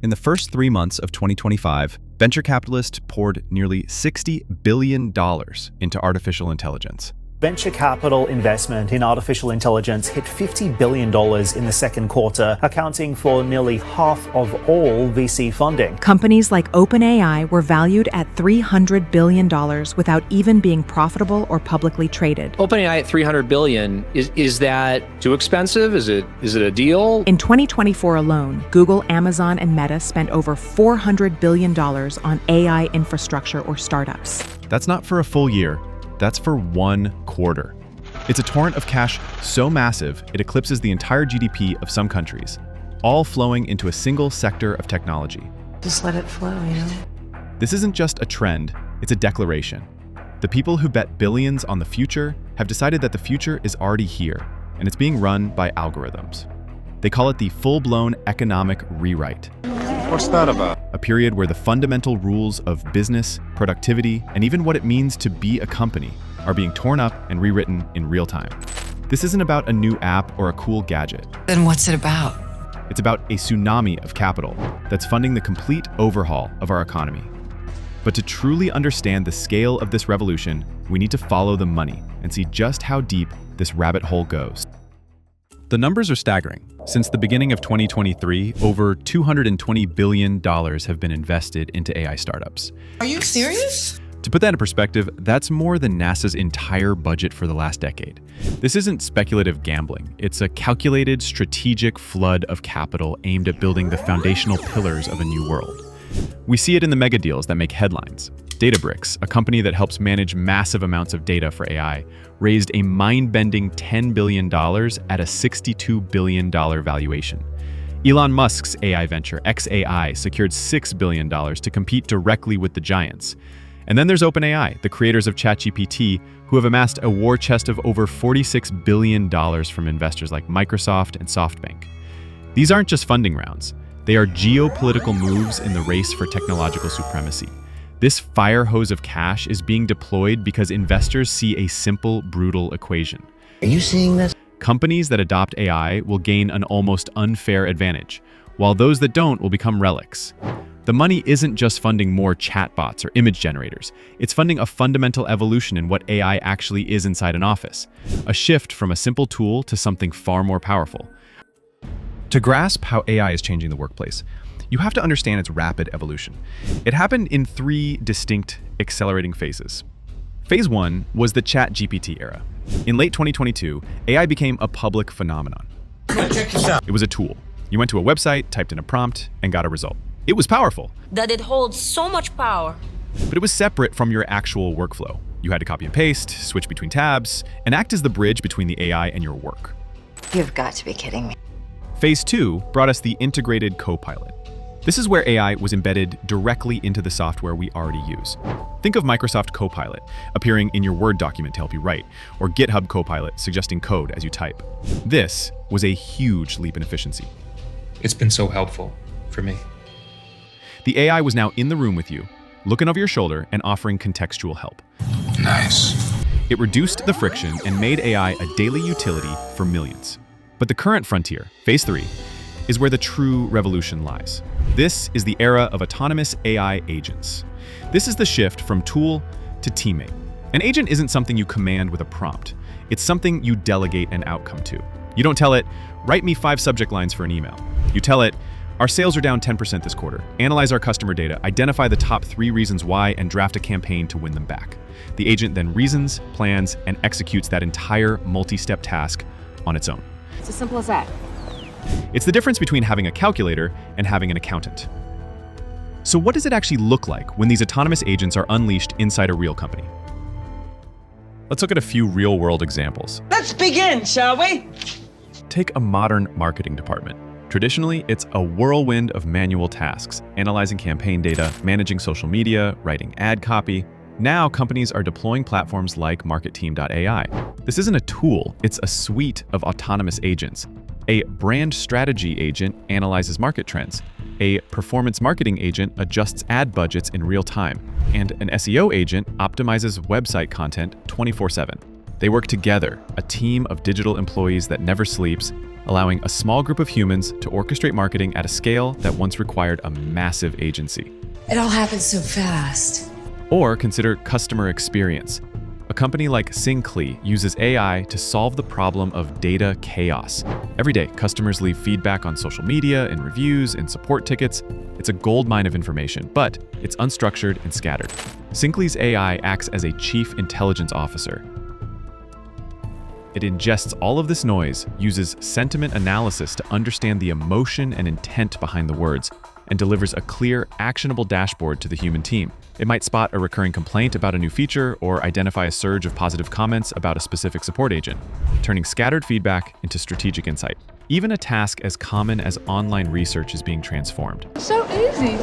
In the first 3 months of 2025, venture capitalists poured nearly $60 billion into artificial intelligence. Venture capital investment in artificial intelligence hit $50 billion in the second quarter, accounting for nearly half of all VC funding. Companies like OpenAI were valued at $300 billion without even being profitable or publicly traded. OpenAI at $300 billion, is that too expensive? Is it a deal? In 2024 alone, Google, Amazon, and Meta spent over $400 billion on AI infrastructure or startups. That's not for a full year. That's for 1 quarter. It's a torrent of cash so massive it eclipses the entire GDP of some countries, all flowing into a single sector of technology. Just let it flow, This isn't just a trend, it's a declaration. The people who bet billions on the future have decided that the future is already here, and it's being run by algorithms. They call it the full-blown economic rewrite. What's that about? A period where the fundamental rules of business, productivity, and even what it means to be a company are being torn up and rewritten in real time. This isn't about a new app or a cool gadget. Then what's it about? It's about a tsunami of capital that's funding the complete overhaul of our economy. But to truly understand the scale of this revolution, we need to follow the money and see just how deep this rabbit hole goes. The numbers are staggering. Since the beginning of 2023, over $220 billion have been invested into AI startups. Are you serious? To put that in perspective, that's more than NASA's entire budget for the last decade. This isn't speculative gambling. It's a calculated, strategic flood of capital aimed at building the foundational pillars of a new world. We see it in the mega deals that make headlines. Databricks, a company that helps manage massive amounts of data for AI, raised a mind-bending $10 billion at a $62 billion valuation. Elon Musk's AI venture, xAI, secured $6 billion to compete directly with the giants. And then there's OpenAI, the creators of ChatGPT, who have amassed a war chest of over $46 billion from investors like Microsoft and SoftBank. These aren't just funding rounds. They are geopolitical moves in the race for technological supremacy. This fire hose of cash is being deployed because investors see a simple, brutal equation. Are you seeing this? Companies that adopt AI will gain an almost unfair advantage, while those that don't will become relics. The money isn't just funding more chatbots or image generators. It's funding a fundamental evolution in what AI actually is inside an office, a shift from a simple tool to something far more powerful. To grasp how AI is changing the workplace, you have to understand its rapid evolution. It happened in 3 distinct, accelerating phases. Phase 1 was the ChatGPT era. In late 2022, AI became a public phenomenon. Check this out. It was a tool. You went to a website, typed in a prompt, and got a result. It was powerful. That it holds so much power. But it was separate from your actual workflow. You had to copy and paste, switch between tabs, and act as the bridge between the AI and your work. You've got to be kidding me. Phase 2 brought us the integrated Copilot. This is where AI was embedded directly into the software we already use. Think of Microsoft Copilot appearing in your Word document to help you write, or GitHub Copilot suggesting code as you type. This was a huge leap in efficiency. It's been so helpful for me. The AI was now in the room with you, looking over your shoulder and offering contextual help. Nice. It reduced the friction and made AI a daily utility for millions. But the current frontier, Phase 3, is where the true revolution lies. This is the era of autonomous AI agents. This is the shift from tool to teammate. An agent isn't something you command with a prompt. It's something you delegate an outcome to. You don't tell it, write me 5 subject lines for an email. You tell it, our sales are down 10% this quarter. Analyze our customer data, identify the top 3 reasons why, and draft a campaign to win them back. The agent then reasons, plans, and executes that entire multi-step task on its own. It's as simple as that. It's the difference between having a calculator and having an accountant. So what does it actually look like when these autonomous agents are unleashed inside a real company? Let's look at a few real-world examples. Let's begin, shall we? Take a modern marketing department. Traditionally, it's a whirlwind of manual tasks, analyzing campaign data, managing social media, writing ad copy. Now, companies are deploying platforms like MarketTeam.ai. This isn't a tool, it's a suite of autonomous agents. A brand strategy agent analyzes market trends. A performance marketing agent adjusts ad budgets in real time. And an SEO agent optimizes website content 24/7. They work together, a team of digital employees that never sleeps, allowing a small group of humans to orchestrate marketing at a scale that once required a massive agency. It all happened so fast. Or consider customer experience. A company like Syncly uses AI to solve the problem of data chaos. Every day, customers leave feedback on social media, in reviews, in support tickets. It's a goldmine of information, but it's unstructured and scattered. Syncly's AI acts as a chief intelligence officer. It ingests all of this noise, uses sentiment analysis to understand the emotion and intent behind the words, and delivers a clear, actionable dashboard to the human team. It might spot a recurring complaint about a new feature or identify a surge of positive comments about a specific support agent, turning scattered feedback into strategic insight. Even a task as common as online research is being transformed. So easy.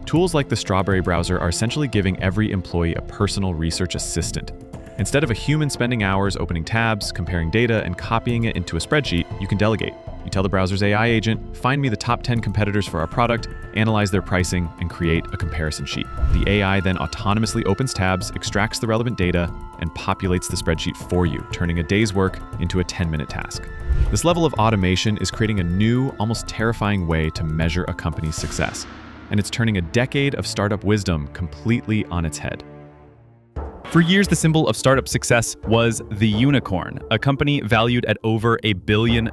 Tools like the Strawberry browser are essentially giving every employee a personal research assistant. Instead of a human spending hours opening tabs, comparing data, and copying it into a spreadsheet, you can delegate. You tell the browser's AI agent, find me the top 10 competitors for our product, analyze their pricing, and create a comparison sheet. The AI then autonomously opens tabs, extracts the relevant data, and populates the spreadsheet for you, turning a day's work into a 10-minute task. This level of automation is creating a new, almost terrifying way to measure a company's success, and it's turning a decade of startup wisdom completely on its head. For years, the symbol of startup success was the unicorn, a company valued at over $1 billion,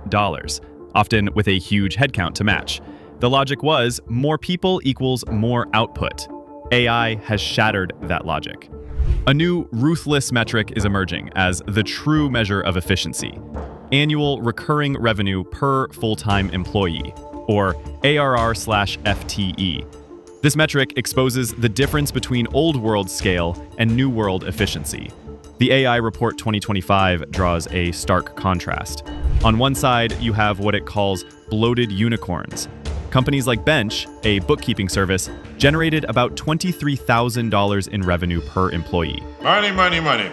often with a huge headcount to match. The logic was more people equals more output. AI has shattered that logic. A new ruthless metric is emerging as the true measure of efficiency: annual recurring revenue per full-time employee, or ARR/FTE. This metric exposes the difference between old world scale and new world efficiency. The AI Report 2025 draws a stark contrast. On one side, you have what it calls bloated unicorns. Companies like Bench, a bookkeeping service, generated about $23,000 in revenue per employee. Money, money, money.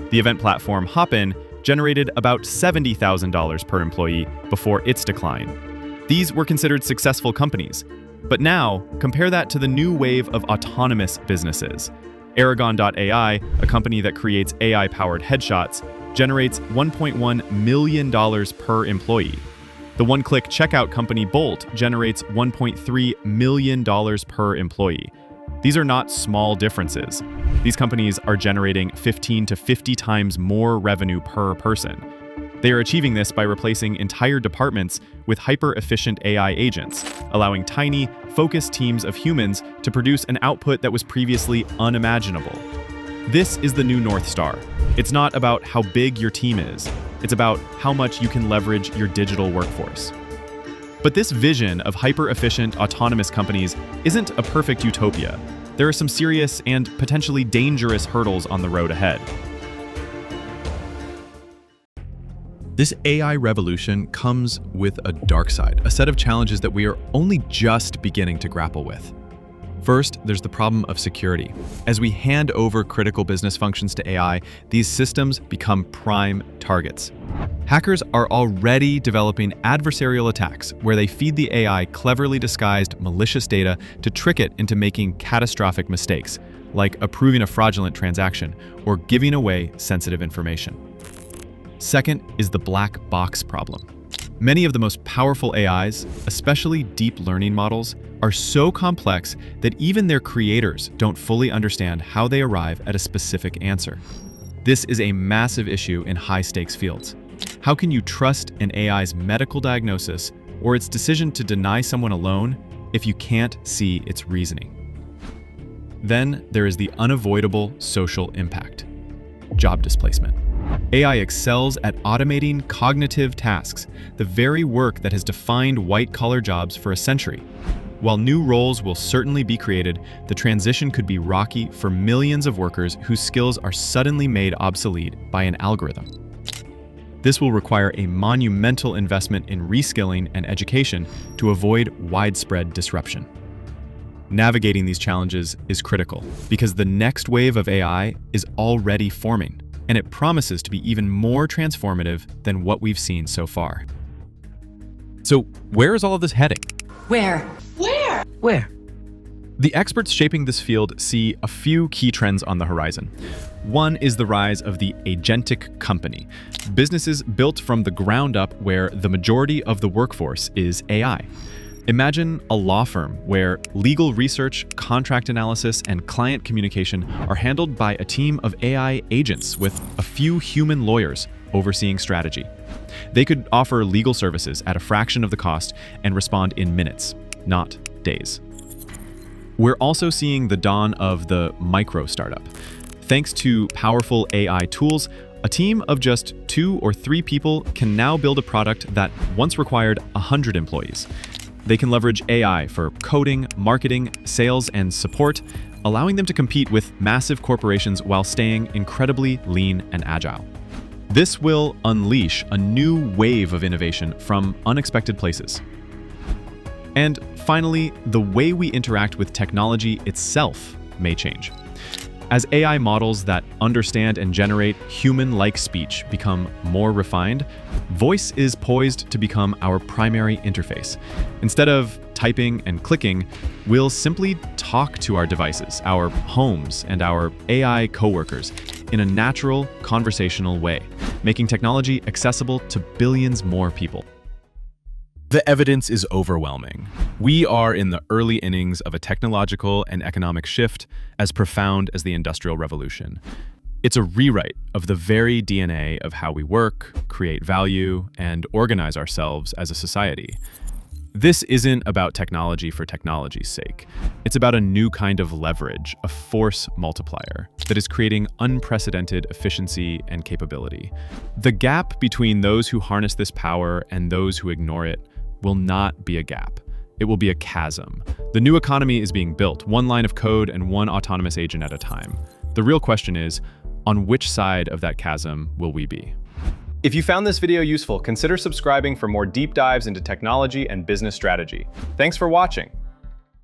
The event platform Hopin generated about $70,000 per employee before its decline. These were considered successful companies. But now, compare that to the new wave of autonomous businesses. Aragon.ai, a company that creates AI-powered headshots, generates $1.1 million per employee. The one-click checkout company Bolt generates $1.3 million per employee. These are not small differences. These companies are generating 15 to 50 times more revenue per person. They are achieving this by replacing entire departments with hyper-efficient AI agents, allowing tiny, focused teams of humans to produce an output that was previously unimaginable. This is the new North Star. It's not about how big your team is. It's about how much you can leverage your digital workforce. But this vision of hyper-efficient, autonomous companies isn't a perfect utopia. There are some serious and potentially dangerous hurdles on the road ahead. This AI revolution comes with a dark side, a set of challenges that we are only just beginning to grapple with. First, there's the problem of security. As we hand over critical business functions to AI, these systems become prime targets. Hackers are already developing adversarial attacks where they feed the AI cleverly disguised malicious data to trick it into making catastrophic mistakes, like approving a fraudulent transaction or giving away sensitive information. Second is the black box problem. Many of the most powerful AIs, especially deep learning models, are so complex that even their creators don't fully understand how they arrive at a specific answer. This is a massive issue in high-stakes fields. How can you trust an AI's medical diagnosis or its decision to deny someone a loan if you can't see its reasoning? Then there is the unavoidable social impact: job displacement. AI excels at automating cognitive tasks, the very work that has defined white-collar jobs for a century. While new roles will certainly be created, the transition could be rocky for millions of workers whose skills are suddenly made obsolete by an algorithm. This will require a monumental investment in reskilling and education to avoid widespread disruption. Navigating these challenges is critical because the next wave of AI is already forming, and it promises to be even more transformative than what we've seen so far. So, where is all of this heading? Where? Where? The experts shaping this field see a few key trends on the horizon. One is the rise of the agentic company, businesses built from the ground up where the majority of the workforce is AI. Imagine a law firm where legal research, contract analysis, and client communication are handled by a team of AI agents with a few human lawyers overseeing strategy. They could offer legal services at a fraction of the cost and respond in minutes, not days. We're also seeing the dawn of the micro startup. Thanks to powerful AI tools, a team of just 2 or 3 people can now build a product that once required 100 employees. They can leverage AI for coding, marketing, sales, and support, allowing them to compete with massive corporations while staying incredibly lean and agile. This will unleash a new wave of innovation from unexpected places. And finally, the way we interact with technology itself may change. As AI models that understand and generate human-like speech become more refined, voice is poised to become our primary interface. Instead of typing and clicking, we'll simply talk to our devices, our homes, and our AI coworkers in a natural, conversational way, making technology accessible to billions more people. The evidence is overwhelming. We are in the early innings of a technological and economic shift as profound as the Industrial Revolution. It's a rewrite of the very DNA of how we work, create value, and organize ourselves as a society. This isn't about technology for technology's sake. It's about a new kind of leverage, a force multiplier, that is creating unprecedented efficiency and capability. The gap between those who harness this power and those who ignore it will not be a gap. It will be a chasm. The new economy is being built, one line of code and one autonomous agent at a time. The real question is, on which side of that chasm will we be? If you found this video useful, consider subscribing for more deep dives into technology and business strategy. Thanks for watching.